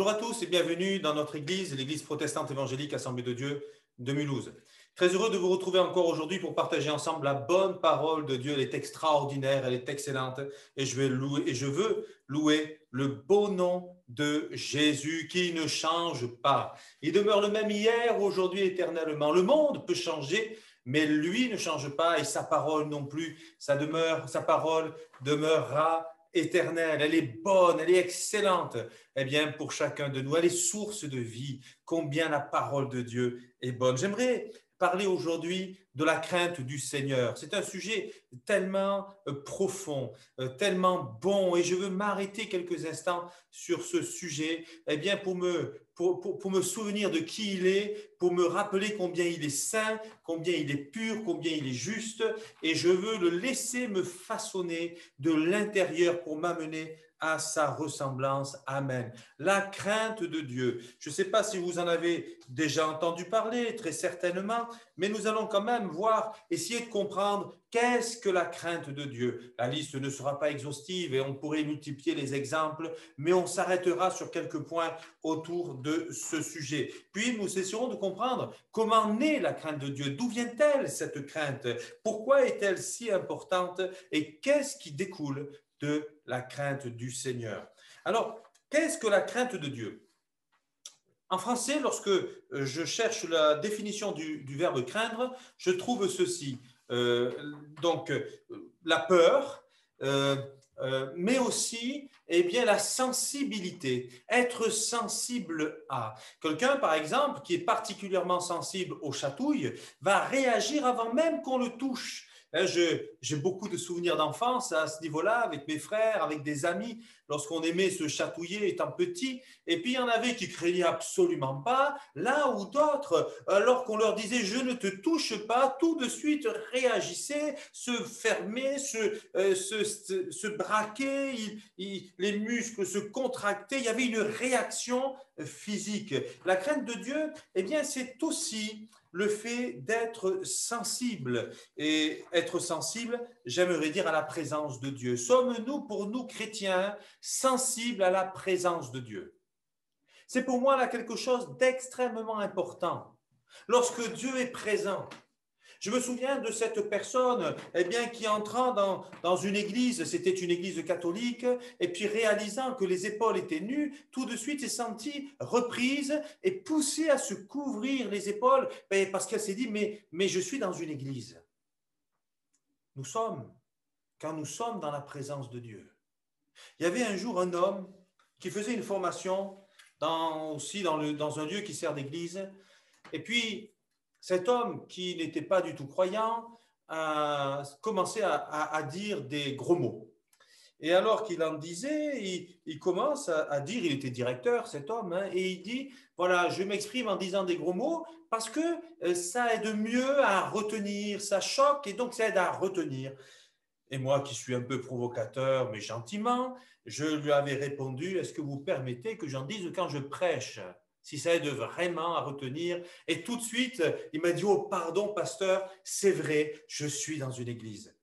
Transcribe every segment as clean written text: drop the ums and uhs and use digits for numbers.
Bonjour à tous et bienvenue dans notre église, l'église protestante évangélique Assemblée de Dieu de Mulhouse. Très heureux de vous retrouver encore aujourd'hui pour partager ensemble la bonne parole de Dieu. Elle est extraordinaire, elle est excellente et je veux louer le beau nom de Jésus qui ne change pas. Il demeure le même hier, aujourd'hui, éternellement. Le monde peut changer, mais lui ne change pas et sa parole non plus. Sa parole demeurera éternelle, elle est bonne, elle est excellente, eh bien, pour chacun de nous, elle est source de vie. Combien la parole de Dieu est bonne. J'aimerais parler aujourd'hui de la crainte du Seigneur. C'est un sujet tellement profond, tellement bon, et je veux m'arrêter quelques instants sur ce sujet, eh bien, pour me souvenir de qui il est, pour me rappeler combien il est saint, combien il est pur, combien il est juste, et je veux le laisser me façonner de l'intérieur pour m'amener à sa ressemblance. Amen. La crainte de Dieu. Je ne sais pas si vous en avez déjà entendu parler, très certainement, mais nous allons quand même essayer de comprendre qu'est-ce que la crainte de Dieu. La liste ne sera pas exhaustive et on pourrait multiplier les exemples, mais on s'arrêtera sur quelques points autour de ce sujet. Puis nous essaierons de comprendre comment naît la crainte de Dieu, d'où vient-elle cette crainte, pourquoi est-elle si importante et qu'est-ce qui découle de la crainte du Seigneur. Alors, qu'est-ce que la crainte de Dieu? En français, lorsque je cherche la définition du verbe craindre, je trouve ceci. La peur, mais aussi la sensibilité, être sensible à. Quelqu'un, par exemple, qui est particulièrement sensible aux chatouilles, va réagir avant même qu'on le touche. J'ai beaucoup de souvenirs d'enfance à ce niveau-là, avec mes frères, avec des amis, lorsqu'on aimait se chatouiller étant petit. Et puis, il y en avait qui craignaient absolument pas, l'un ou d'autres, alors qu'on leur disait « je ne te touche pas », tout de suite réagissaient, se fermaient, se braquaient, les muscles se contractaient. Il y avait une réaction physique. La crainte de Dieu, eh bien, c'est aussi le fait d'être sensible. Et être sensible, j'aimerais dire à la présence de Dieu. Sommes-nous, pour nous chrétiens, sensibles à la présence de Dieu? C'est pour moi là quelque chose d'extrêmement important. Lorsque Dieu est présent, je me souviens de cette personne qui entrant dans une église, c'était une église catholique, et puis réalisant que les épaules étaient nues, tout de suite s'est sentie reprise et poussée à se couvrir les épaules parce qu'elle s'est dit mais je suis dans une église. Quand nous sommes dans la présence de Dieu. Il y avait un jour un homme qui faisait une formation dans un lieu qui sert d'église, et puis cet homme qui n'était pas du tout croyant a commencé à dire des gros mots. Et alors qu'il en disait, il commence à dire, il était directeur cet homme, et il dit, voilà, je m'exprime en disant des gros mots parce que ça aide mieux à retenir, ça choque et donc ça aide à retenir. Et moi qui suis un peu provocateur, mais gentiment, je lui avais répondu, est-ce que vous permettez que j'en dise quand je prêche ? Si ça aide vraiment à retenir. Et tout de suite, il m'a dit, oh pardon pasteur, c'est vrai, je suis dans une église.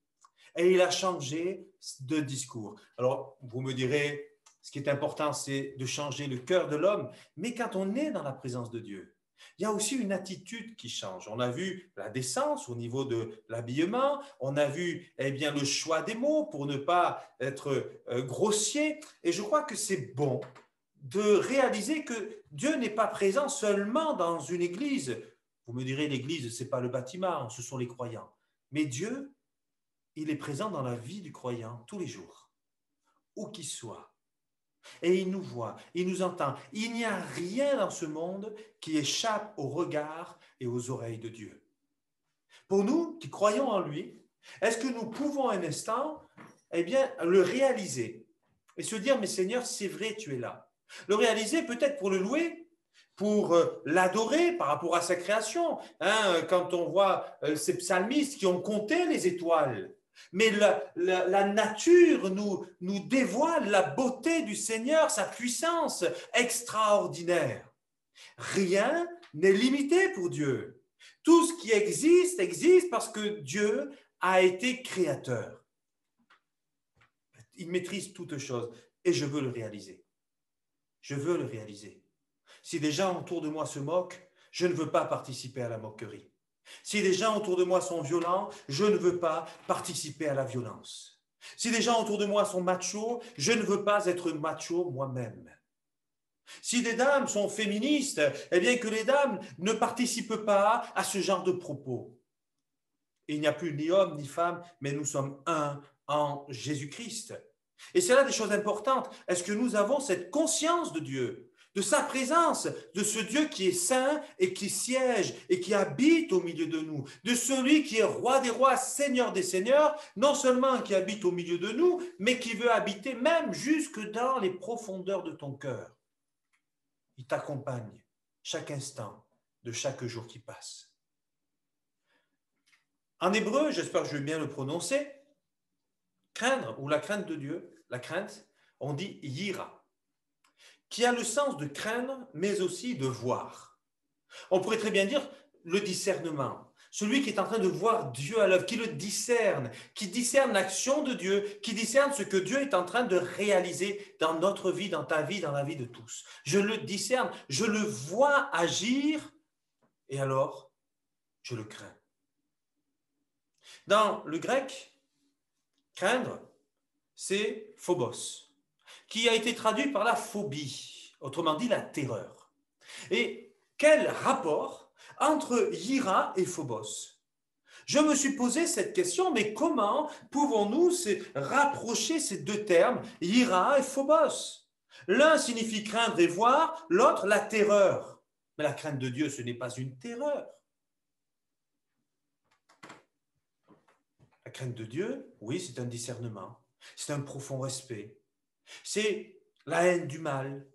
Et il a changé de discours. Alors, vous me direz, ce qui est important, c'est de changer le cœur de l'homme. Mais quand on est dans la présence de Dieu, il y a aussi une attitude qui change. On a vu la décence au niveau de l'habillement, on a vu le choix des mots pour ne pas être grossier. Et je crois que c'est bon de réaliser que Dieu n'est pas présent seulement dans une église. Vous me direz, l'église, ce n'est pas le bâtiment, ce sont les croyants. Mais Dieu, il est présent dans la vie du croyant tous les jours, où qu'il soit. Et il nous voit, il nous entend. Il n'y a rien dans ce monde qui échappe au regard et aux oreilles de Dieu. Pour nous qui croyons en lui, est-ce que nous pouvons un instant le réaliser et se dire, mais Seigneur, c'est vrai, tu es là. Le réaliser peut-être pour le louer, pour l'adorer par rapport à sa création. Quand on voit ces psalmistes qui ont compté les étoiles, mais la nature nous dévoile la beauté du Seigneur, sa puissance extraordinaire. Rien n'est limité pour Dieu. Tout ce qui existe, existe parce que Dieu a été créateur. Il maîtrise toutes choses et je veux le réaliser. je veux le réaliser. Si des gens autour de moi se moquent, je ne veux pas participer à la moquerie. Si des gens autour de moi sont violents, je ne veux pas participer à la violence. Si des gens autour de moi sont machos, je ne veux pas être macho moi-même. Si des dames sont féministes, eh bien que les dames ne participent pas à ce genre de propos. Et il n'y a plus ni homme ni femme, mais nous sommes un en Jésus-Christ. Et c'est là des choses importantes. Est-ce que nous avons cette conscience de Dieu, de sa présence, de ce Dieu qui est saint et qui siège et qui habite au milieu de nous, de celui qui est roi des rois, seigneur des seigneurs, non seulement qui habite au milieu de nous, mais qui veut habiter même jusque dans les profondeurs de ton cœur. Il t'accompagne chaque instant de chaque jour qui passe. En hébreu, j'espère que je vais bien le prononcer, craindre ou la crainte de Dieu, la crainte, on dit yira, qui a le sens de craindre, mais aussi de voir. On pourrait très bien dire le discernement. Celui qui est en train de voir Dieu à l'œuvre, qui le discerne, qui discerne l'action de Dieu, qui discerne ce que Dieu est en train de réaliser dans notre vie, dans ta vie, dans la vie de tous. Je le discerne, je le vois agir, et alors, je le crains. Dans le grec, craindre, c'est phobos, qui a été traduit par la phobie, autrement dit la terreur. Et quel rapport entre Yira et phobos? Je me suis posé cette question, mais comment pouvons-nous rapprocher ces deux termes, Yira et phobos? L'un signifie craindre et voir, l'autre la terreur. Mais la crainte de Dieu, ce n'est pas une terreur. La crainte de Dieu, oui, c'est un discernement, c'est un profond respect, c'est la haine du mal.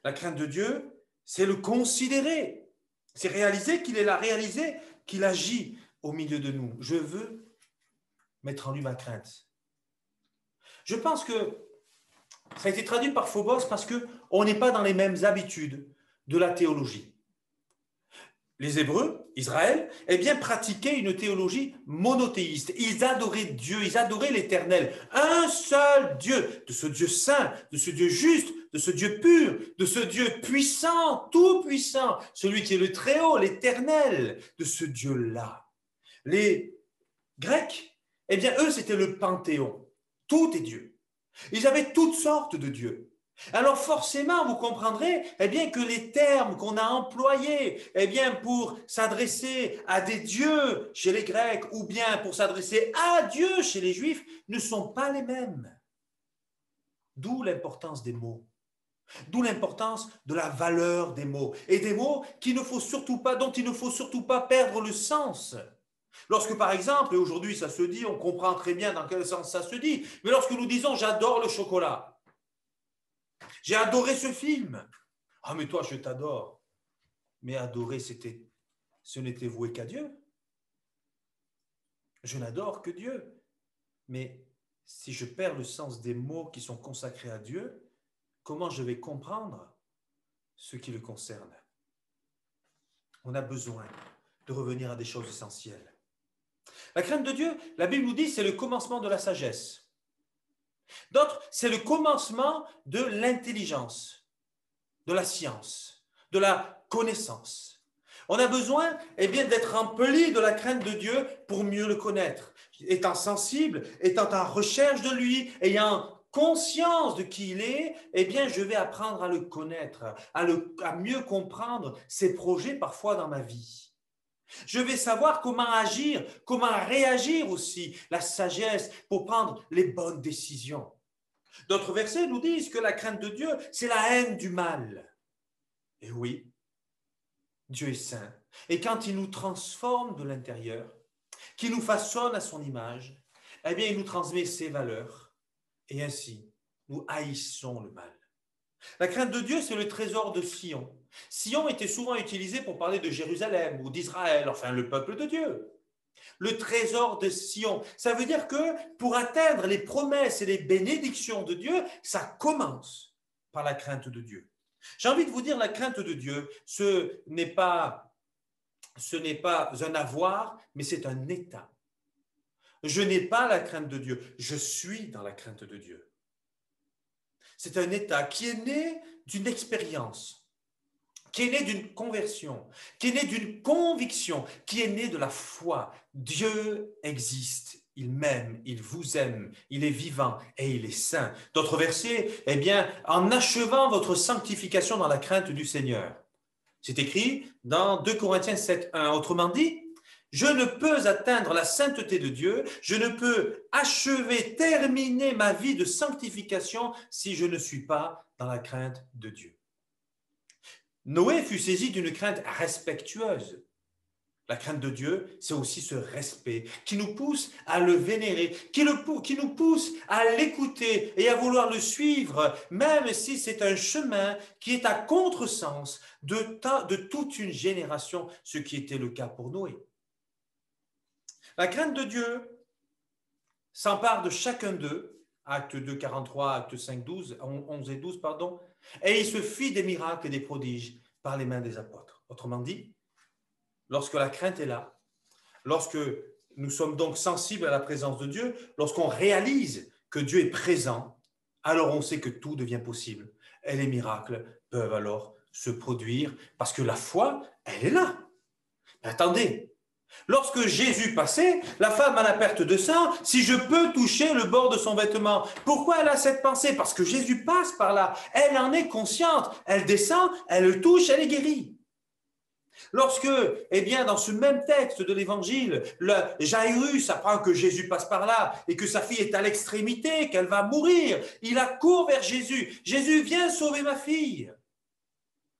La crainte de Dieu, c'est le considérer, c'est réaliser qu'il est là, réaliser qu'il agit au milieu de nous. Je veux mettre en lui ma crainte. Je pense que ça a été traduit par phobos parce qu'on n'est pas dans les mêmes habitudes de la théologie. Les Hébreux, Israël, eh bien, pratiquaient une théologie monothéiste. Ils adoraient Dieu, ils adoraient l'Éternel. Un seul Dieu, de ce Dieu saint, de ce Dieu juste, de ce Dieu pur, de ce Dieu puissant, tout puissant, celui qui est le Très-Haut, l'Éternel, de ce Dieu-là. Les Grecs, eh bien, eux, c'était le Panthéon. Tout est Dieu. Ils avaient toutes sortes de dieux. Alors forcément, vous comprendrez eh bien, que les termes qu'on a employés eh bien, pour s'adresser à des dieux chez les Grecs ou bien pour s'adresser à Dieu chez les Juifs ne sont pas les mêmes. D'où l'importance des mots. D'où l'importance de la valeur des mots. Et des mots dont il ne faut surtout pas perdre le sens. Lorsque, par exemple, et aujourd'hui ça se dit, on comprend très bien dans quel sens ça se dit, mais lorsque nous disons « j'adore le chocolat », j'ai adoré ce film. Ah, mais toi, je t'adore. Mais adorer, ce n'était voué qu'à Dieu. Je n'adore que Dieu. Mais si je perds le sens des mots qui sont consacrés à Dieu, comment je vais comprendre ce qui le concerne? On a besoin de revenir à des choses essentielles. La crainte de Dieu, la Bible nous dit, c'est le commencement de la sagesse. D'autres, c'est le commencement de l'intelligence, de la science, de la connaissance. On a besoin eh bien, d'être rempli de la crainte de Dieu pour mieux le connaître. Étant sensible, étant en recherche de lui, ayant conscience de qui il est, eh bien, je vais apprendre à le connaître, à mieux comprendre ses projets parfois dans ma vie. Je vais savoir comment agir, comment réagir aussi, la sagesse pour prendre les bonnes décisions. D'autres versets nous disent que la crainte de Dieu, c'est la haine du mal. Et oui, Dieu est saint. Et quand il nous transforme de l'intérieur, qu'il nous façonne à son image, eh bien, il nous transmet ses valeurs. Et ainsi, nous haïssons le mal. La crainte de Dieu, c'est le trésor de Sion. Sion était souvent utilisé pour parler de Jérusalem ou d'Israël, enfin le peuple de Dieu. Le trésor de Sion, ça veut dire que pour atteindre les promesses et les bénédictions de Dieu, ça commence par la crainte de Dieu. J'ai envie de vous dire, la crainte de Dieu, ce n'est pas un avoir, mais c'est un état. Je n'ai pas la crainte de Dieu, je suis dans la crainte de Dieu. C'est un état qui est né d'une expérience, qui est né d'une conversion, qui est né d'une conviction, qui est né de la foi. Dieu existe. Il m'aime, il vous aime, il est vivant et il est saint. D'autres versets, eh bien, en achevant votre sanctification dans la crainte du Seigneur. C'est écrit dans 2 Corinthiens 7:1. Autrement dit, je ne peux atteindre la sainteté de Dieu, je ne peux achever, terminer ma vie de sanctification si je ne suis pas dans la crainte de Dieu. Noé fut saisi d'une crainte respectueuse. La crainte de Dieu, c'est aussi ce respect qui nous pousse à le vénérer, qui nous pousse à l'écouter et à vouloir le suivre, même si c'est un chemin qui est à contresens de toute une génération, ce qui était le cas pour Noé. La crainte de Dieu s'empare de chacun d'eux, acte 2, 43, acte 5, 12, 11 et 12, pardon, et il se fit des miracles et des prodiges par les mains des apôtres. Autrement dit, lorsque la crainte est là, lorsque nous sommes donc sensibles à la présence de Dieu, lorsqu'on réalise que Dieu est présent, alors on sait que tout devient possible. Et les miracles peuvent alors se produire parce que la foi, elle est là. Mais attendez, lorsque Jésus passait, la femme à la perte de sang, si je peux toucher le bord de son vêtement, pourquoi elle a cette pensée? Parce que Jésus passe par là. Elle en est consciente. Elle descend, elle le touche, elle est guérie. Lorsque, eh bien, dans ce même texte de l'évangile, Jairus apprend que Jésus passe par là et que sa fille est à l'extrémité, qu'elle va mourir, il accourt vers Jésus. Jésus, viens sauver ma fille.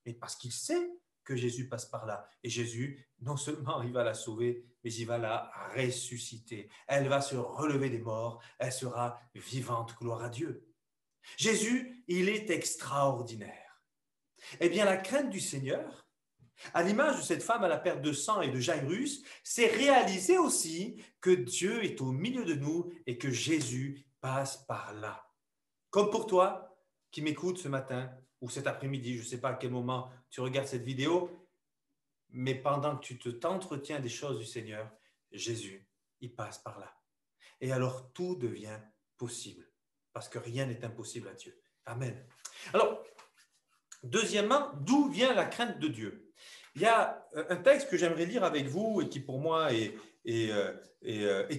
Et parce qu'il sait que Jésus passe par là. Et Jésus, non seulement il va la sauver, mais il va la ressusciter. Elle va se relever des morts, elle sera vivante, gloire à Dieu. Jésus, il est extraordinaire. Eh bien, la crainte du Seigneur, à l'image de cette femme à la perte de sang et de Jairus, c'est réaliser aussi que Dieu est au milieu de nous et que Jésus passe par là. Comme pour toi qui m'écoutes ce matin ou cet après-midi, je ne sais pas à quel moment tu regardes cette vidéo, mais pendant que tu t'entretiens des choses du Seigneur, Jésus, il passe par là. Et alors tout devient possible parce que rien n'est impossible à Dieu. Amen. Alors, deuxièmement, d'où vient la crainte de Dieu? Il y a un texte que j'aimerais lire avec vous et qui pour moi est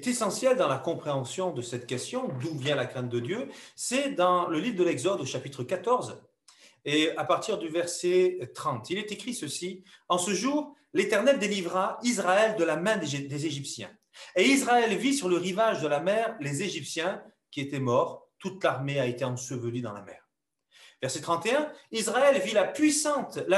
essentiel dans la compréhension de cette question, d'où vient la crainte de Dieu. C'est dans le livre de l'Exode au chapitre 14 et à partir du verset 30. Il est écrit ceci: En ce jour, l'Éternel délivra Israël de la main des Égyptiens. Et Israël vit sur le rivage de la mer les Égyptiens qui étaient morts. Toute l'armée a été ensevelie dans la mer. Verset 31, Israël vit la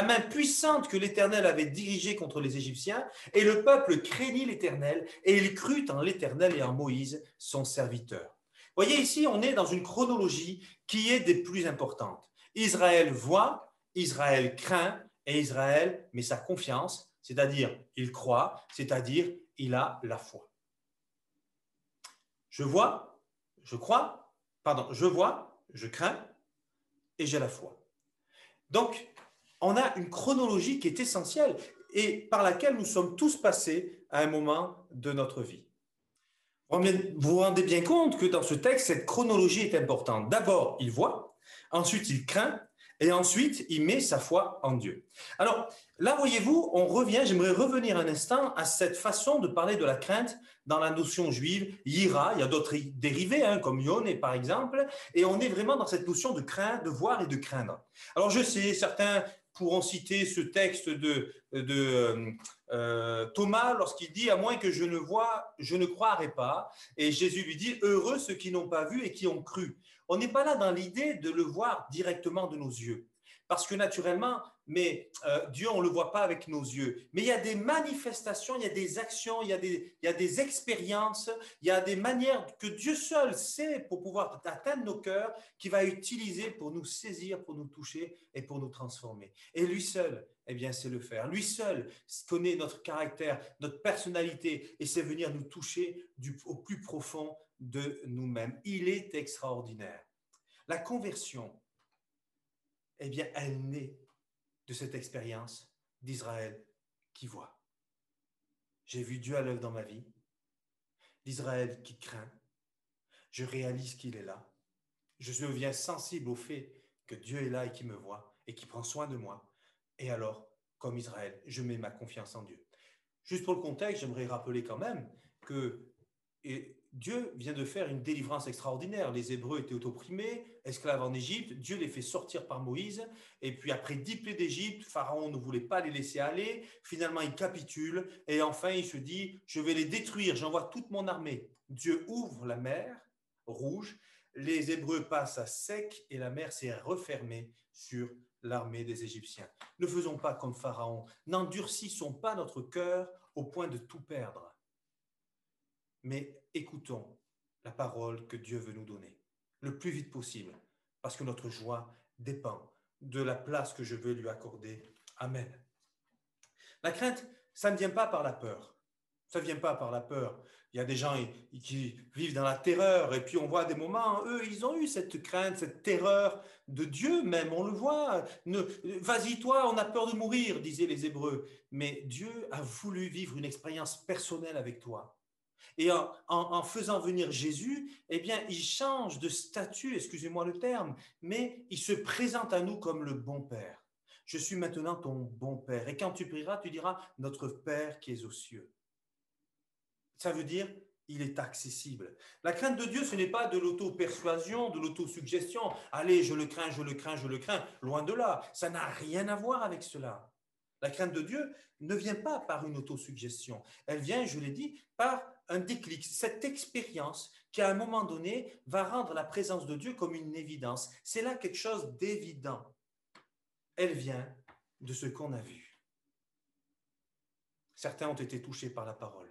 main puissante que l'Éternel avait dirigée contre les Égyptiens, et le peuple craignit l'Éternel, et il crut en l'Éternel et en Moïse, son serviteur. Voyez ici, on est dans une chronologie qui est des plus importantes. Israël voit, Israël craint, et Israël met sa confiance, c'est-à-dire il croit, c'est-à-dire il a la foi. Je vois, je crains, et j'ai la foi. Donc, on a une chronologie qui est essentielle et par laquelle nous sommes tous passés à un moment de notre vie. Vous vous rendez bien compte que dans ce texte, cette chronologie est importante. D'abord, il voit, ensuite il craint, et ensuite il met sa foi en Dieu. Alors là, voyez-vous, j'aimerais revenir un instant à cette façon de parler de la crainte dans la notion juive, yira, il y a d'autres dérivés, comme yone par exemple, et on est vraiment dans cette notion de craindre, de voir et de craindre. Alors je sais, certains pourront citer ce texte de Thomas lorsqu'il dit « À moins que je ne voie, je ne croirai pas ». Et Jésus lui dit « Heureux ceux qui n'ont pas vu et qui ont cru ». On n'est pas là dans l'idée de le voir directement de nos yeux. Parce que naturellement, Dieu, on ne le voit pas avec nos yeux. Mais il y a des manifestations, il y a des actions, il y a des expériences, il y a des manières que Dieu seul sait pour pouvoir atteindre nos cœurs, qu'il va utiliser pour nous saisir, pour nous toucher et pour nous transformer. Et lui seul, eh bien, c'est le faire. Lui seul connaît notre caractère, notre personnalité et sait venir nous toucher au plus profond de nous-mêmes. Il est extraordinaire. La conversion, eh bien, elle naît de cette expérience d'Israël qui voit. J'ai vu Dieu à l'œuvre dans ma vie, d'Israël qui craint. Je réalise qu'il est là. Je deviens sensible au fait que Dieu est là et qui me voit et qui prend soin de moi. Et alors, comme Israël, je mets ma confiance en Dieu. Juste pour le contexte, j'aimerais rappeler quand même que Dieu vient de faire une délivrance extraordinaire. Les Hébreux étaient opprimés, esclaves en Égypte. Dieu les fait sortir par Moïse. Et puis après 10 plaies d'Égypte, Pharaon ne voulait pas les laisser aller. Finalement, il capitule. Et enfin, il se dit, je vais les détruire. J'envoie toute mon armée. Dieu ouvre la mer Rouge. Les Hébreux passent à sec et la mer s'est refermée sur l'armée des Égyptiens. Ne faisons pas comme Pharaon. N'endurcissons pas notre cœur au point de tout perdre. Mais écoutons la parole que Dieu veut nous donner le plus vite possible, parce que notre joie dépend de la place que je veux lui accorder. Amen. La crainte, ça ne vient pas par la peur. Ça ne vient pas par la peur. Il y a des gens qui vivent dans la terreur, et puis on voit des moments, eux, ils ont eu cette crainte, cette terreur de Dieu même, on le voit. Vas-y toi, on a peur de mourir, disaient les Hébreux. Mais Dieu a voulu vivre une expérience personnelle avec toi. Et en faisant venir Jésus, eh bien, il change de statut, excusez-moi le terme, mais il se présente à nous comme le bon Père. Je suis maintenant ton bon Père. Et quand tu prieras, tu diras, notre Père qui es aux cieux. Ça veut dire, il est accessible. La crainte de Dieu, ce n'est pas de l'auto-persuasion, de l'autosuggestion. Allez, je le crains, je le crains, je le crains. Loin de là, ça n'a rien à voir avec cela. La crainte de Dieu ne vient pas par une autosuggestion. Elle vient, je l'ai dit, par un déclic. Cette expérience qui, à un moment donné, va rendre la présence de Dieu comme une évidence. C'est là quelque chose d'évident. Elle vient de ce qu'on a vu. Certains ont été touchés par la parole,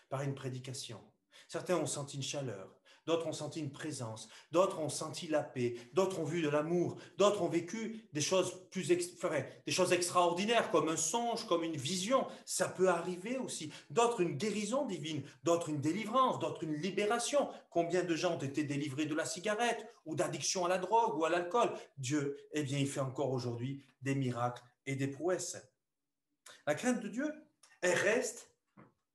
par une prédication. Certains ont senti une chaleur, d'autres ont senti une présence, d'autres ont senti la paix, d'autres ont vu de l'amour, d'autres ont vécu des choses des choses extraordinaires comme un songe, comme une vision. Ça peut arriver aussi. D'autres une guérison divine, d'autres une délivrance, d'autres une libération. Combien de gens ont été délivrés de la cigarette ou d'addiction à la drogue ou à l'alcool? Dieu, eh bien, il fait encore aujourd'hui des miracles et des prouesses. La crainte de Dieu, elle reste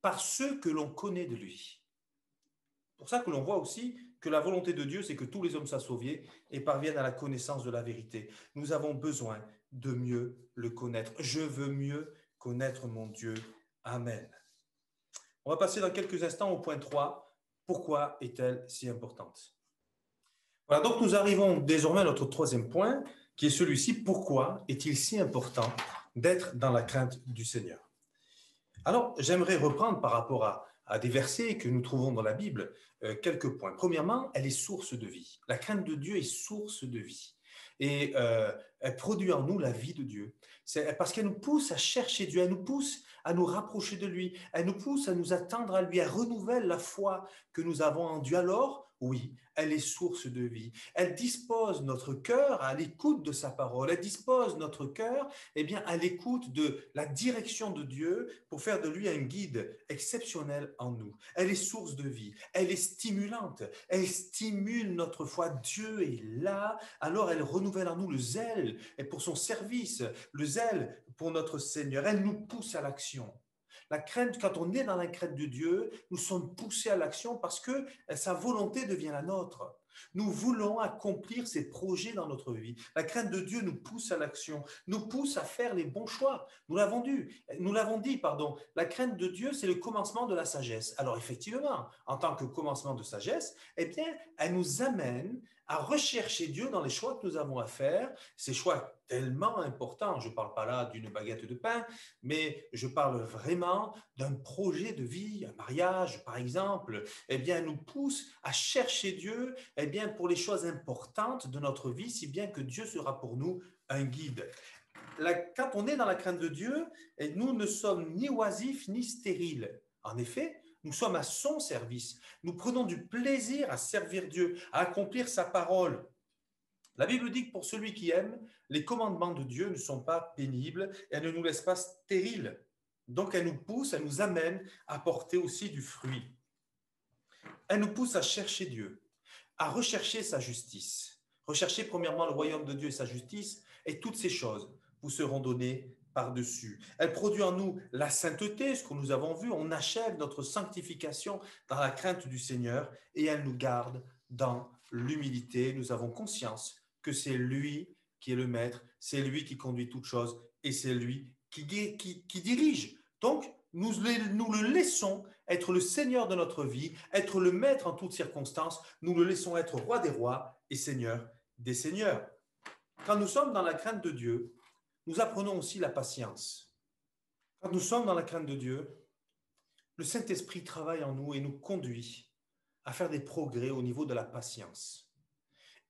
par ceux que l'on connaît de lui. C'est pour ça que l'on voit aussi que la volonté de Dieu, c'est que tous les hommes soient sauvés et parviennent à la connaissance de la vérité. Nous avons besoin de mieux le connaître. Je veux mieux connaître mon Dieu. Amen. On va passer dans quelques instants au point 3. Pourquoi est-elle si importante? Voilà, donc nous arrivons désormais à notre troisième point, qui est celui-ci. Pourquoi est-il si important d'être dans la crainte du Seigneur? Alors, j'aimerais reprendre par rapport à des versets que nous trouvons dans la Bible, quelques points. Premièrement, elle est source de vie. La crainte de Dieu est source de vie. Et elle produit en nous la vie de Dieu. C'est parce qu'elle nous pousse à chercher Dieu, elle nous pousse à nous rapprocher de lui, elle nous pousse à nous attendre à lui, elle renouvelle la foi que nous avons en Dieu. Alors, oui, elle est source de vie. Elle dispose notre cœur à l'écoute de sa parole. Elle dispose notre cœur, eh bien, à l'écoute de la direction de Dieu pour faire de lui un guide exceptionnel en nous. Elle est source de vie. Elle est stimulante. Elle stimule notre foi. Dieu est là. Alors, elle renouvelle en nous le zèle pour son service, le zèle pour notre Seigneur. Elle nous pousse à l'action. La crainte, quand on est dans la crainte de Dieu, nous sommes poussés à l'action parce que sa volonté devient la nôtre. Nous voulons accomplir ses projets dans notre vie. La crainte de Dieu nous pousse à l'action, nous pousse à faire les bons choix. Nous l'avons dit, pardon. La crainte de Dieu, c'est le commencement de la sagesse. Alors effectivement, en tant que commencement de sagesse, eh bien, elle nous amène à rechercher Dieu dans les choix que nous avons à faire, ces choix tellement importants. Je ne parle pas là d'une baguette de pain, mais je parle vraiment d'un projet de vie, un mariage par exemple. Eh bien, elle nous pousse à chercher Dieu, eh bien, pour les choses importantes de notre vie, si bien que Dieu sera pour nous un guide. Quand on est dans la crainte de Dieu, nous ne sommes ni oisifs ni stériles. En effet, nous sommes à son service. Nous prenons du plaisir à servir Dieu, à accomplir sa parole. La Bible dit que pour celui qui aime, les commandements de Dieu ne sont pas pénibles, elles ne nous laissent pas stériles. Donc, elle nous pousse, elle nous amène à porter aussi du fruit. Elle nous pousse à chercher Dieu, à rechercher sa justice. Rechercher premièrement le royaume de Dieu et sa justice, et toutes ces choses vous seront données par-dessus. Elle produit en nous la sainteté, ce que nous avons vu, on achève notre sanctification dans la crainte du Seigneur, et elle nous garde dans l'humilité, nous avons conscience que c'est lui qui est le maître, c'est lui qui conduit toutes choses et c'est lui qui dirige. Donc, nous le laissons être le Seigneur de notre vie, être le maître en toutes circonstances, nous le laissons être roi des rois et Seigneur des seigneurs. Quand nous sommes dans la crainte de Dieu, nous apprenons aussi la patience. Quand nous sommes dans la crainte de Dieu, le Saint-Esprit travaille en nous et nous conduit à faire des progrès au niveau de la patience.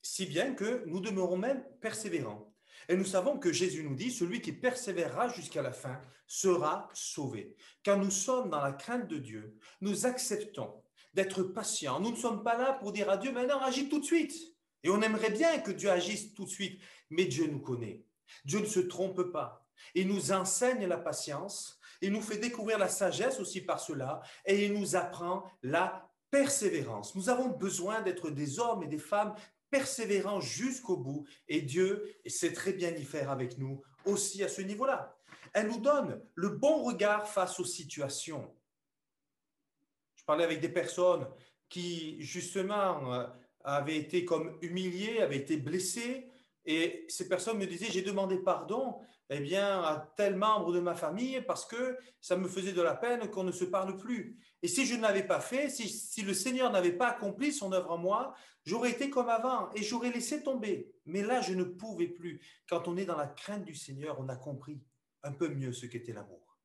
Si bien que nous demeurons même persévérants. Et nous savons que Jésus nous dit, celui qui persévérera jusqu'à la fin sera sauvé. Quand nous sommes dans la crainte de Dieu, nous acceptons d'être patients. Nous ne sommes pas là pour dire à Dieu, maintenant agis tout de suite. Et on aimerait bien que Dieu agisse tout de suite, mais Dieu nous connaît. Dieu ne se trompe pas. Il nous enseigne la patience, il nous fait découvrir la sagesse aussi par cela, et il nous apprend la persévérance. Nous avons besoin d'être des hommes et des femmes persévérants jusqu'au bout, et Dieu sait très bien y faire avec nous aussi à ce niveau-là. Elle nous donne le bon regard face aux situations. Je parlais avec des personnes qui, justement, avaient été comme humiliées, avaient été blessées, et ces personnes me disaient, j'ai demandé pardon à tel membre de ma famille parce que ça me faisait de la peine qu'on ne se parle plus. Et si je ne l'avais pas fait, si le Seigneur n'avait pas accompli son œuvre en moi, j'aurais été comme avant et j'aurais laissé tomber. Mais là, je ne pouvais plus. Quand on est dans la crainte du Seigneur, on a compris un peu mieux ce qu'était l'amour,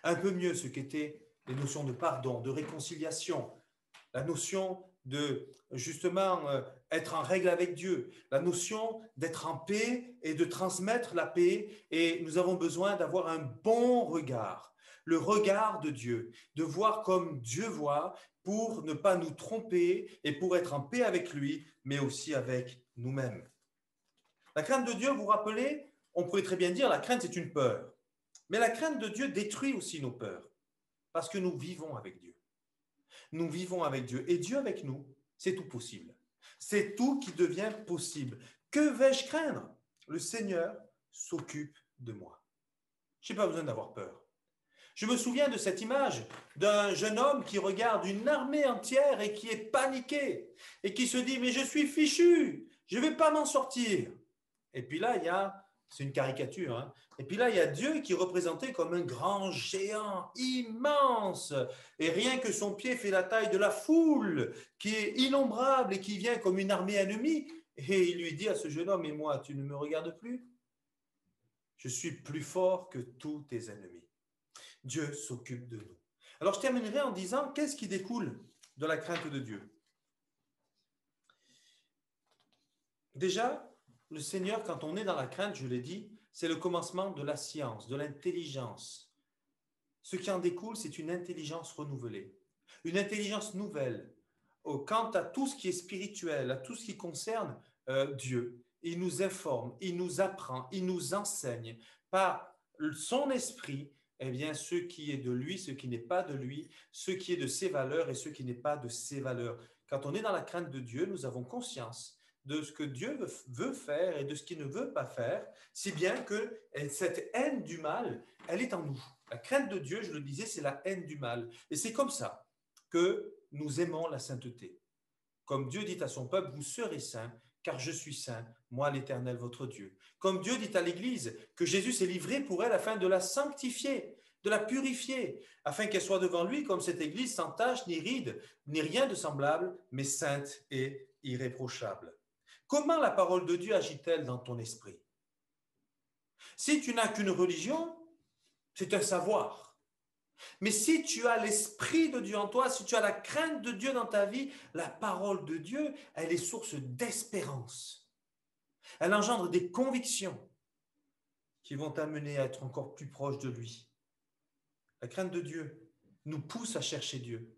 un peu mieux ce qu'étaient les notions de pardon, de réconciliation, la notion de justement être en règle avec Dieu, la notion d'être en paix et de transmettre la paix. Et nous avons besoin d'avoir un bon regard, le regard de Dieu, de voir comme Dieu voit pour ne pas nous tromper et pour être en paix avec lui, mais aussi avec nous-mêmes. La crainte de Dieu, vous vous rappelez, on pourrait très bien dire la crainte c'est une peur. Mais la crainte de Dieu détruit aussi nos peurs parce que nous vivons avec Dieu. Nous vivons avec Dieu. Et Dieu avec nous, c'est tout possible. C'est tout qui devient possible. Que vais-je craindre? Le Seigneur s'occupe de moi. Je n'ai pas besoin d'avoir peur. Je me souviens de cette image d'un jeune homme qui regarde une armée entière et qui est paniqué et qui se dit « mais je suis fichu, je ne vais pas m'en sortir ». Et puis là, c'est une caricature, hein. Et puis là, il y a Dieu qui est représenté comme un grand géant immense. Et rien que son pied fait la taille de la foule, qui est innombrable et qui vient comme une armée ennemie. Et il lui dit à ce jeune homme, et moi, tu ne me regardes plus? Je suis plus fort que tous tes ennemis. Dieu s'occupe de nous. Alors, je terminerai en disant, qu'est-ce qui découle de la crainte de Dieu? Déjà, le Seigneur, quand on est dans la crainte, je l'ai dit, c'est le commencement de la science, de l'intelligence. Ce qui en découle, c'est une intelligence renouvelée, une intelligence nouvelle quant à tout ce qui est spirituel, à tout ce qui concerne Dieu. Il nous informe, il nous apprend, il nous enseigne par son esprit, ce qui est de lui, ce qui n'est pas de lui, ce qui est de ses valeurs et ce qui n'est pas de ses valeurs. Quand on est dans la crainte de Dieu, nous avons conscience de ce que Dieu veut faire et de ce qu'il ne veut pas faire, si bien que cette haine du mal, elle est en nous. La crainte de Dieu, je le disais, c'est la haine du mal. Et c'est comme ça que nous aimons la sainteté. Comme Dieu dit à son peuple, vous serez saints, car je suis saint, moi l'Éternel, votre Dieu. Comme Dieu dit à l'Église que Jésus s'est livré pour elle afin de la sanctifier, de la purifier, afin qu'elle soit devant lui comme cette Église sans tache, ni ride, ni rien de semblable, mais sainte et irréprochable. Comment la parole de Dieu agit-elle dans ton esprit? Si tu n'as qu'une religion, c'est un savoir. Mais si tu as l'esprit de Dieu en toi, si tu as la crainte de Dieu dans ta vie, la parole de Dieu, elle est source d'espérance. Elle engendre des convictions qui vont t'amener à être encore plus proche de lui. La crainte de Dieu nous pousse à chercher Dieu,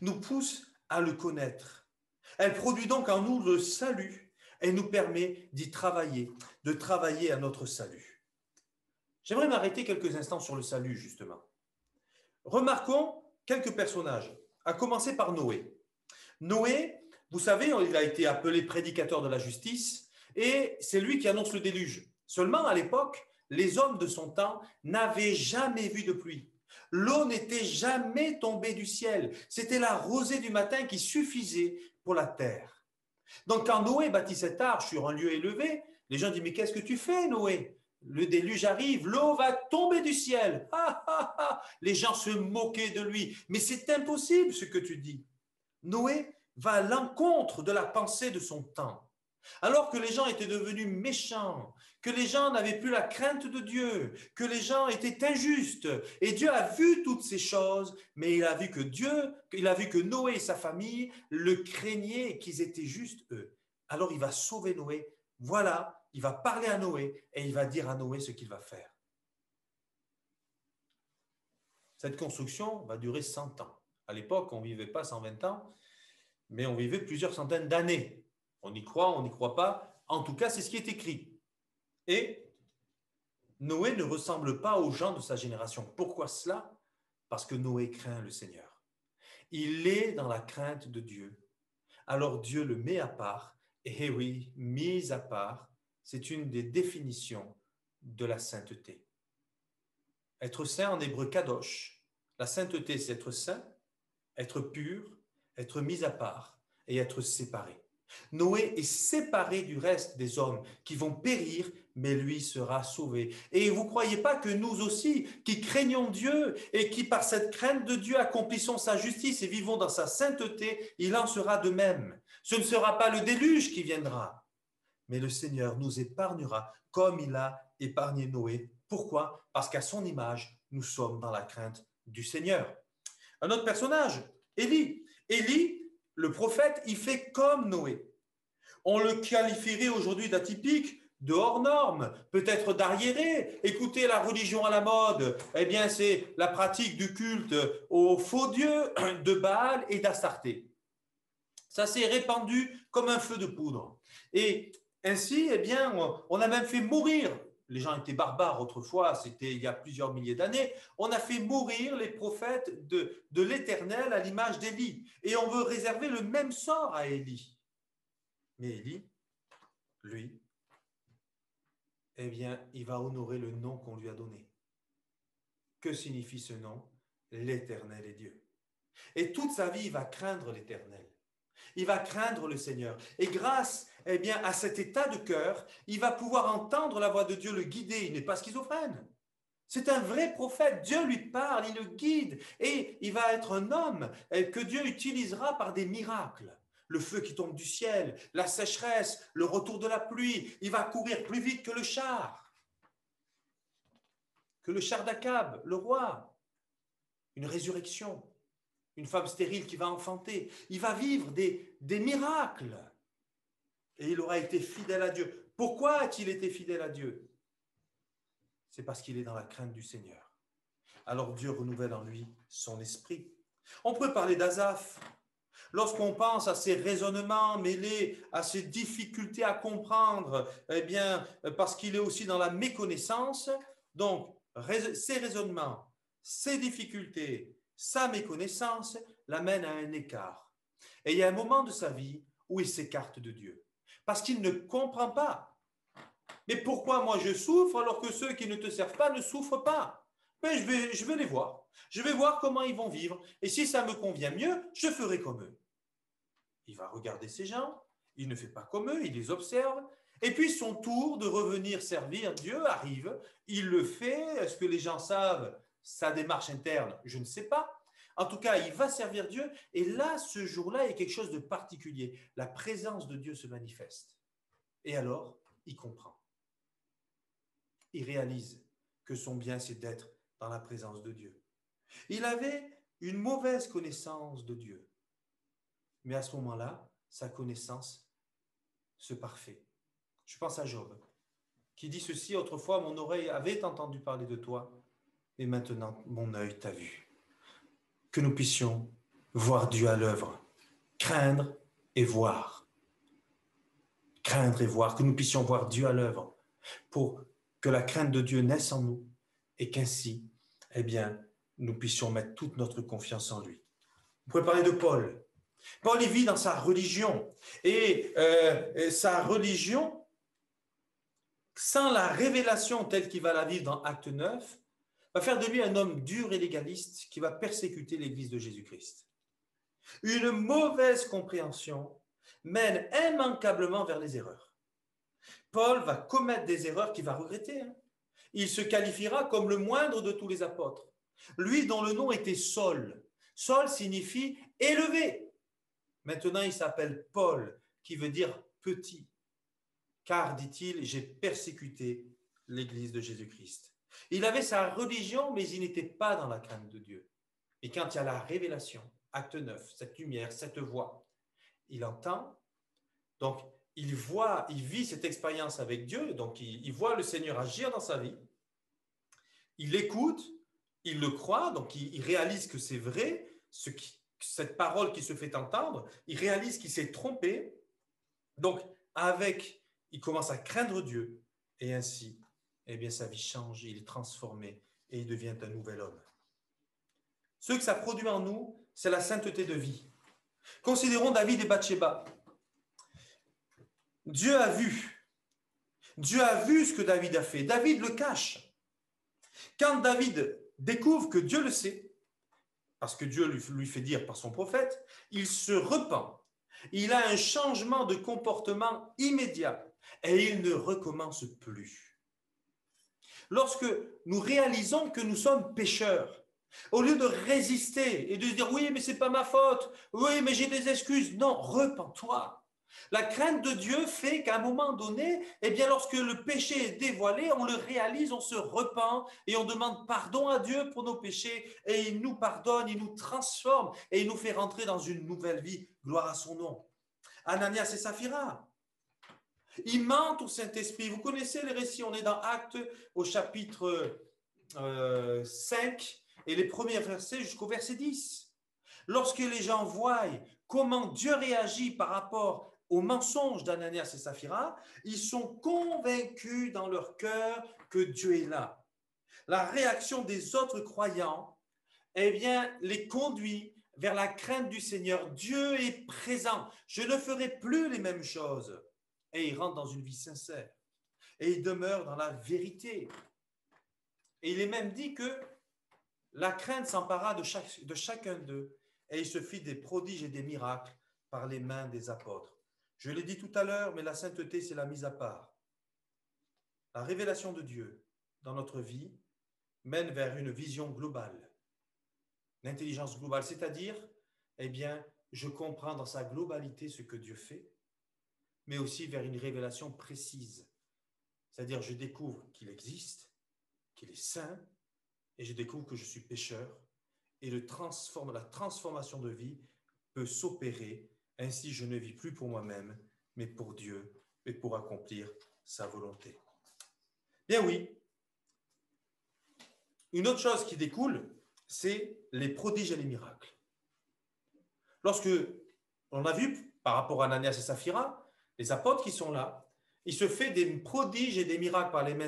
nous pousse à le connaître. Elle produit donc en nous le salut. Elle nous permet d'y travailler, de travailler à notre salut. J'aimerais m'arrêter quelques instants sur le salut, justement. Remarquons quelques personnages, à commencer par Noé. Noé, vous savez, il a été appelé prédicateur de la justice et c'est lui qui annonce le déluge. Seulement, à l'époque, les hommes de son temps n'avaient jamais vu de pluie. L'eau n'était jamais tombée du ciel. C'était la rosée du matin qui suffisait pour la terre. Donc, quand Noé bâtit cette arche sur un lieu élevé, les gens disent, mais qu'est-ce que tu fais, Noé? Le déluge arrive, l'eau va tomber du ciel. Ah, ah, ah. Les gens se moquaient de lui. Mais c'est impossible ce que tu dis. Noé va à l'encontre de la pensée de son temps. Alors que les gens étaient devenus méchants, que les gens n'avaient plus la crainte de Dieu, que les gens étaient injustes. Et Dieu a vu toutes ces choses, mais il a vu que Noé et sa famille le craignaient et qu'ils étaient justes eux. Alors il va sauver Noé. Voilà, il va parler à Noé et il va dire à Noé ce qu'il va faire. Cette construction va durer 100 ans. À l'époque, on ne vivait pas 120 ans, mais on vivait plusieurs centaines d'années. On y croit, on n'y croit pas. En tout cas, c'est ce qui est écrit. Et Noé ne ressemble pas aux gens de sa génération. Pourquoi cela? Parce que Noé craint le Seigneur. Il est dans la crainte de Dieu. Alors Dieu le met à part. Et oui, mis à part, c'est une des définitions de la sainteté. Être saint en hébreu kadosh. La sainteté, c'est être saint, être pur, être mis à part et être séparé. Noé est séparé du reste des hommes qui vont périr, mais lui sera sauvé. Et vous ne croyez pas que nous aussi, qui craignons Dieu et qui par cette crainte de Dieu accomplissons sa justice et vivons dans sa sainteté, il en sera de même. Ce ne sera pas le déluge qui viendra, mais le Seigneur nous épargnera comme il a épargné Noé. Pourquoi? Parce qu'à son image, nous sommes dans la crainte du Seigneur. Un autre personnage, Élie. Élie, le prophète, il fait comme Noé. On le qualifierait aujourd'hui d'atypique, de hors norme, peut-être d'arriéré. Écoutez, la religion à la mode, eh bien, c'est la pratique du culte aux faux dieux de Baal et d'Astarté. Ça s'est répandu comme un feu de poudre. Et ainsi, eh bien, on a même fait mourir. Les gens étaient barbares autrefois, c'était il y a plusieurs milliers d'années. On a fait mourir les prophètes de l'Éternel à l'image d'Élie. Et on veut réserver le même sort à Élie. Mais Élie, lui, eh bien, il va honorer le nom qu'on lui a donné. Que signifie ce nom? L'Éternel est Dieu. Et toute sa vie, il va craindre l'Éternel. Il va craindre le Seigneur. Et grâce eh bien, à cet état de cœur, il va pouvoir entendre la voix de Dieu le guider. Il n'est pas schizophrène. C'est un vrai prophète. Dieu lui parle, il le guide. Et il va être un homme que Dieu utilisera par des miracles. Le feu qui tombe du ciel, la sécheresse, le retour de la pluie. Il va courir plus vite que le char d'Akab, le roi. Une résurrection. Une femme stérile qui va enfanter. Il va vivre des miracles. Et il aura été fidèle à Dieu. Pourquoi a-t-il été fidèle à Dieu? C'est parce qu'il est dans la crainte du Seigneur. Alors Dieu renouvelle en lui son esprit. On peut parler d'Asaph. Lorsqu'on pense à ses raisonnements mêlés à ses difficultés à comprendre, eh bien, parce qu'il est aussi dans la méconnaissance, donc ses raisonnements, ses difficultés, sa méconnaissance l'amènent à un écart. Et il y a un moment de sa vie où il s'écarte de Dieu, parce qu'il ne comprend pas. Mais pourquoi moi je souffre alors que ceux qui ne te servent pas ne souffrent pas? Mais je vais les voir. Je vais voir comment ils vont vivre. Et si ça me convient mieux, je ferai comme eux. Il va regarder ces gens, il ne fait pas comme eux, il les observe. Et puis son tour de revenir servir Dieu arrive. Il le fait. Est-ce que les gens savent sa démarche interne? Je ne sais pas. En tout cas, il va servir Dieu. Et là, ce jour-là, il y a quelque chose de particulier. La présence de Dieu se manifeste. Et alors, il comprend. Il réalise que son bien, c'est d'être dans la présence de Dieu. Il avait une mauvaise connaissance de Dieu. Mais à ce moment-là, sa connaissance se parfait. Je pense à Job, qui dit ceci: autrefois, mon oreille avait entendu parler de toi, et maintenant, mon œil t'a vu. Que nous puissions voir Dieu à l'œuvre, craindre et voir. Craindre et voir, que nous puissions voir Dieu à l'œuvre, pour que la crainte de Dieu naisse en nous, et qu'ainsi, eh bien, nous puissions mettre toute notre confiance en lui. Vous pouvez parler de Paul. Paul, il vit dans sa religion. Et sa religion, sans la révélation telle qu'il va la vivre dans Acte 9, va faire de lui un homme dur et légaliste qui va persécuter l'Église de Jésus-Christ. Une mauvaise compréhension mène immanquablement vers les erreurs. Paul va commettre des erreurs qu'il va regretter. Il se qualifiera comme le moindre de tous les apôtres. Lui dont le nom était Saul. Saul signifie élevé. Maintenant, il s'appelle Paul, qui veut dire petit. Car, dit-il, j'ai persécuté l'Église de Jésus-Christ. Il avait sa religion, mais il n'était pas dans la crainte de Dieu. Et quand il y a la révélation, acte 9, cette lumière, cette voix, il entend, donc il voit, il vit cette expérience avec Dieu, donc il voit le Seigneur agir dans sa vie, il écoute, il le croit, donc il réalise que c'est vrai, cette parole qui se fait entendre, il réalise qu'il s'est trompé, donc il commence à craindre Dieu, et ainsi, eh bien, sa vie change, il est transformé, et il devient un nouvel homme. Ce que ça produit en nous, c'est la sainteté de vie. Considérons David et Bathsheba. Dieu a vu ce que David a fait. David le cache. Quand David découvre que Dieu le sait, parce que Dieu lui fait dire par son prophète, il se repent. Il a un changement de comportement immédiat et il ne recommence plus. Lorsque nous réalisons que nous sommes pécheurs, au lieu de résister et de se dire « oui, mais ce n'est pas ma faute, oui, mais j'ai des excuses », non, repens-toi. La crainte de Dieu fait qu'à un moment donné, eh bien, lorsque le péché est dévoilé, on le réalise, on se repent et on demande pardon à Dieu pour nos péchés et il nous pardonne, il nous transforme et il nous fait rentrer dans une nouvelle vie. Gloire à son nom. Ananias et Saphira, ils mentent au Saint-Esprit. Vous connaissez les récits, on est dans Actes au chapitre 5 et les premiers versets jusqu'au verset 10. Lorsque les gens voient comment Dieu réagit par rapport aux mensonges d'Ananias et Saphira, ils sont convaincus dans leur cœur que Dieu est là. La réaction des autres croyants, eh bien, les conduit vers la crainte du Seigneur. Dieu est présent. Je ne ferai plus les mêmes choses. Et ils rentrent dans une vie sincère. Et ils demeurent dans la vérité. Et il est même dit que la crainte s'empara de chacun d'eux. Et il se fit des prodiges et des miracles par les mains des apôtres. Je l'ai dit tout à l'heure, mais la sainteté, c'est la mise à part. La révélation de Dieu dans notre vie mène vers une vision globale, l'intelligence globale, c'est-à-dire, eh bien, je comprends dans sa globalité ce que Dieu fait, mais aussi vers une révélation précise, c'est-à-dire je découvre qu'il existe, qu'il est saint, et je découvre que je suis pécheur, et la transformation de vie peut s'opérer. Ainsi, je ne vis plus pour moi-même, mais pour Dieu, et pour accomplir sa volonté. Bien oui, une autre chose qui découle, c'est les prodiges et les miracles. Lorsque on a vu, par rapport à Ananias et Saphira, les apôtres qui sont là, il se fait des prodiges et des miracles par les mains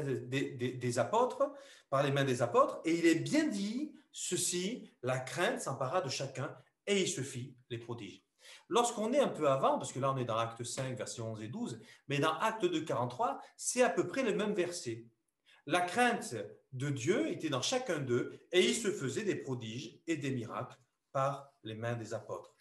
des apôtres, et il est bien dit, ceci, la crainte s'empara de chacun, et il se fit les prodiges. Lorsqu'on est un peu avant, parce que là on est dans Acte 5, versets 11 et 12, mais dans Acte 2, 43, c'est à peu près le même verset. La crainte de Dieu était dans chacun d'eux, et il se faisait des prodiges et des miracles par les mains des apôtres.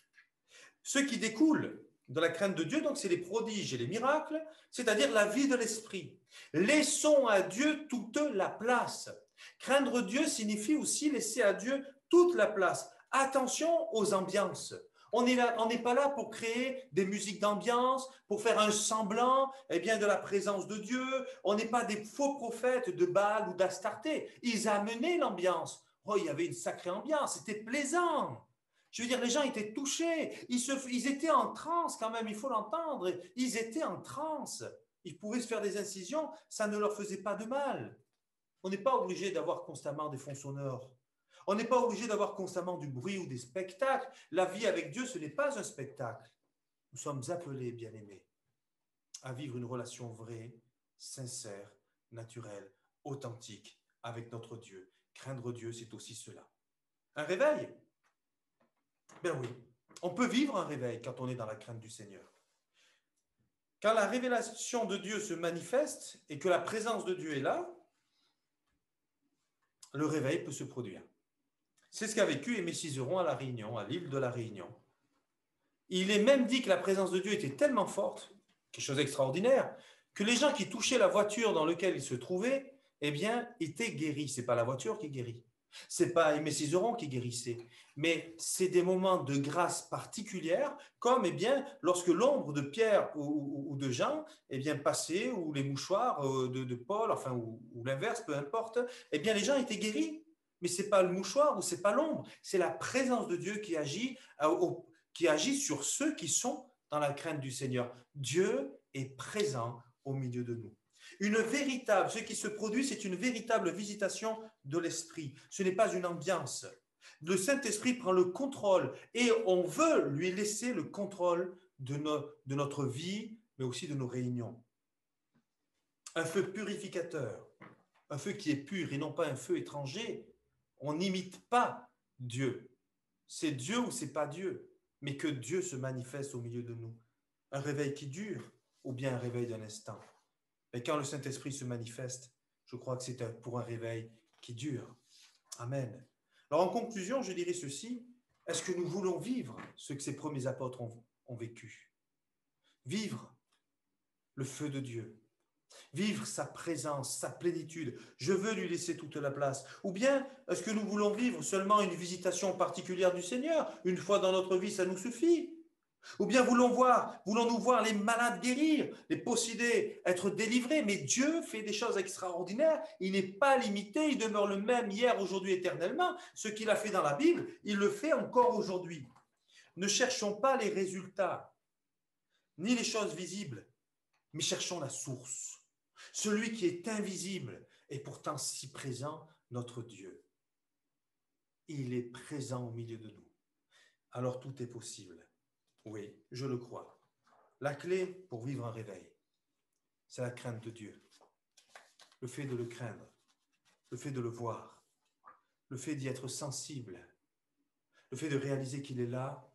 Ce qui découle de la crainte de Dieu, donc c'est les prodiges et les miracles, c'est-à-dire la vie de l'esprit. Laissons à Dieu toute la place. Craindre Dieu signifie aussi laisser à Dieu toute la place. Attention aux ambiances. On n'est pas là pour créer des musiques d'ambiance, pour faire un semblant de la présence de Dieu. On n'est pas des faux prophètes de Baal ou d'Astarté. Ils amenaient l'ambiance. Oh, il y avait une sacrée ambiance, c'était plaisant. Je veux dire, les gens étaient touchés. Ils étaient en transe quand même, il faut l'entendre. Ils étaient en transe. Ils pouvaient se faire des incisions, ça ne leur faisait pas de mal. On n'est pas obligé d'avoir constamment des fonds sonores. On n'est pas obligé d'avoir constamment du bruit ou des spectacles. La vie avec Dieu, ce n'est pas un spectacle. Nous sommes appelés, bien-aimés, à vivre une relation vraie, sincère, naturelle, authentique avec notre Dieu. Craindre Dieu, c'est aussi cela. Un réveil? Ben oui, on peut vivre un réveil quand on est dans la crainte du Seigneur. Quand la révélation de Dieu se manifeste et que la présence de Dieu est là, le réveil peut se produire. C'est ce qu'a vécu Aimé Cizeron à La Réunion, à l'île de La Réunion. Il est même dit que la présence de Dieu était tellement forte, quelque chose d'extraordinaire, que les gens qui touchaient la voiture dans laquelle ils se trouvaient, eh bien, étaient guéris. Ce n'est pas la voiture qui guérit. Ce n'est pas Aimé Césaron qui guérissait. Mais c'est des moments de grâce particulière, comme eh bien, lorsque l'ombre de Pierre ou de Jean eh bien, passait, ou les mouchoirs de Paul, enfin, ou l'inverse, peu importe, eh bien, les gens étaient guéris. Mais ce n'est pas le mouchoir ou ce n'est pas l'ombre, c'est la présence de Dieu qui agit sur ceux qui sont dans la crainte du Seigneur. Dieu est présent au milieu de nous. Ce qui se produit, c'est une véritable visitation de l'esprit. Ce n'est pas une ambiance. Le Saint-Esprit prend le contrôle et on veut lui laisser le contrôle de notre vie, mais aussi de nos réunions. Un feu purificateur, un feu qui est pur et non pas un feu étranger. On n'imite pas Dieu. C'est Dieu ou c'est pas Dieu, mais que Dieu se manifeste au milieu de nous. Un réveil qui dure ou bien un réveil d'un instant. Et quand le Saint-Esprit se manifeste, je crois que c'est pour un réveil qui dure. Amen. Alors en conclusion, je dirais ceci. Est-ce que nous voulons vivre ce que ces premiers apôtres ont vécu? Vivre le feu de Dieu. Vivre sa présence, sa plénitude. Je veux lui laisser toute la place. Ou bien, est-ce que nous voulons vivre seulement une visitation particulière du Seigneur? Une fois dans notre vie, ça nous suffit. Ou bien voulons-nous voir les malades guérir, les possédés être délivrés? Mais Dieu fait des choses extraordinaires. Il n'est pas limité, il demeure le même hier, aujourd'hui, éternellement. Ce qu'il a fait dans la Bible, il le fait encore aujourd'hui. Ne cherchons pas les résultats, ni les choses visibles, mais cherchons la source. Celui qui est invisible est pourtant si présent, notre Dieu. Il est présent au milieu de nous. Alors tout est possible. Oui, je le crois. La clé pour vivre un réveil, c'est la crainte de Dieu. Le fait de le craindre, le fait de le voir, le fait d'y être sensible, le fait de réaliser qu'il est là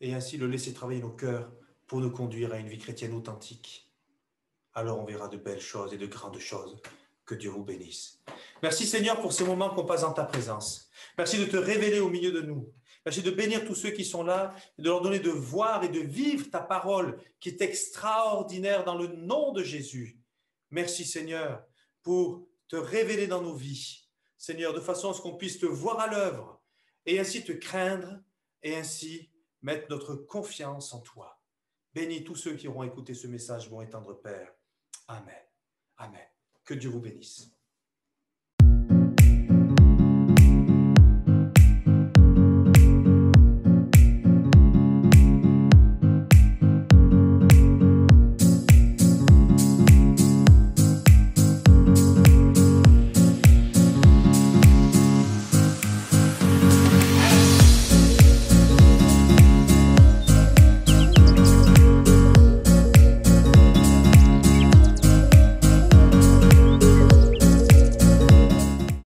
et ainsi le laisser travailler nos cœurs pour nous conduire à une vie chrétienne authentique. Alors on verra de belles choses et de grandes choses. Que Dieu vous bénisse. Merci Seigneur pour ces moments qu'on passe en ta présence. Merci de te révéler au milieu de nous. Merci de bénir tous ceux qui sont là et de leur donner de voir et de vivre ta parole qui est extraordinaire dans le nom de Jésus. Merci Seigneur pour te révéler dans nos vies. Seigneur, de façon à ce qu'on puisse te voir à l'œuvre et ainsi te craindre et ainsi mettre notre confiance en toi. Bénis tous ceux qui auront écouté ce message, mon tendre Père. Amen. Amen. Que Dieu vous bénisse.